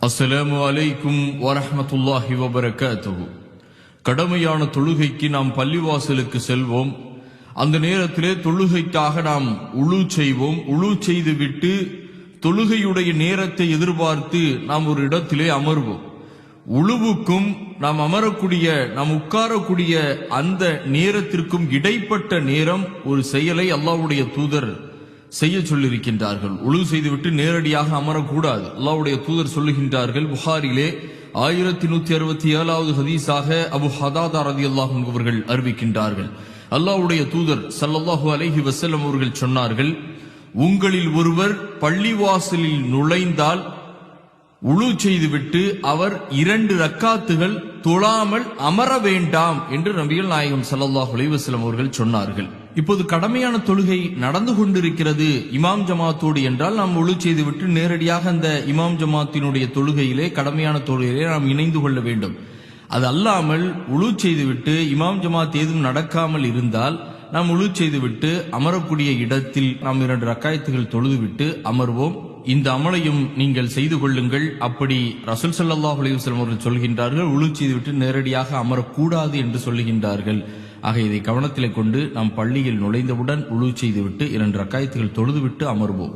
அஸ்ஸலாமு அலைக்கும் வரஹ்மத்துல்லாஹி வபரகாத்துஹு. கடமையான தொழுகைக்கு நாம் பள்ளிவாசலுக்கு செல்வோம். அந்த நேரத்திலே தொழுகைக்காக நாம் உளு செய்வோம். உளு செய்துவிட்டு தொழுகையுடைய நேரத்தை எதிர்பார்த்து நாம் ஒரு இடத்திலே அமர்வோம். உளுவுக்கும் நாம் அமரக்கூடிய நாம் உட்காரக்கூடிய அந்த நேரத்திற்கும் இடைப்பட்ட நேரம் ஒரு செயலை அல்லாஹ்வுடைய தூதர் செய்ய சொல்லியிருக்கின்றார்கள். உளு செய்துவிட்டு நேரடியாக அமரக்கூடாது. அல்லாஹ்வுடைய தூதர் சொல்லுகின்றார்கள், புகாரிலே 1167வது ஹதீஸாக அபு ஹதாதா ரலியல்லாஹு அன்ஹு அவர்கள் அறிவிக்கின்றார்கள். அல்லாஹ்வுடைய தூதர் ஸல்லல்லாஹு அலைஹி வஸல்லம் அவர்கள் சொன்னார்கள், உங்களில் ஒருவர் பள்ளிவாசலில் நுழைந்தால் உளு செய்துவிட்டு அவர் 2 ரக்காத்துகள் தொழாமல் அமர வேண்டாம் என்று நபிகள் நாயகம் ஸல்லல்லாஹு அலைஹி வஸல்லம் அவர்கள் சொன்னார்கள். இப்போது கடமையான தொழுகை நடந்து கொண்டிருக்கிறது இமாம் ஜமாத்தோடு என்றால் நாம் உளு செய்துவிட்டு நேரடியாக அந்த இமாம் ஜமாத்தினுடைய தொழுகையிலே கடமையான தொழுகையிலே நாம் இணைந்து கொள்ள வேண்டும். அது அல்லாமல் உளு செய்துவிட்டு இமாம் ஜமாத் ஏதும் நடக்காமல் இருந்தால் நாம் உளு செய்துவிட்டு அமரக்கூடிய இடத்தில் நாம் 2 ரக்காயத்துகள் தொழுதுவிட்டு அமர்வோம். இந்த அமலையும் நீங்கள் செய்து கொள்ளுங்கள். அப்படி ரசூல் ஸல்லல்லாஹு அலைஹி வஸல்லம் அவர்கள் சொல்கின்றார்கள், உளு செய்துவிட்டு நேரடியாக அமரக்கூடாது என்று சொல்லுகின்றார்கள். ஆக இதை கவனத்திலே கொண்டு நாம் பள்ளியில் நுழைந்தவுடன் உளு செய்துவிட்டு 2 ரக்காயத்துகள் தொழுதுவிட்டு அமர்வோம்.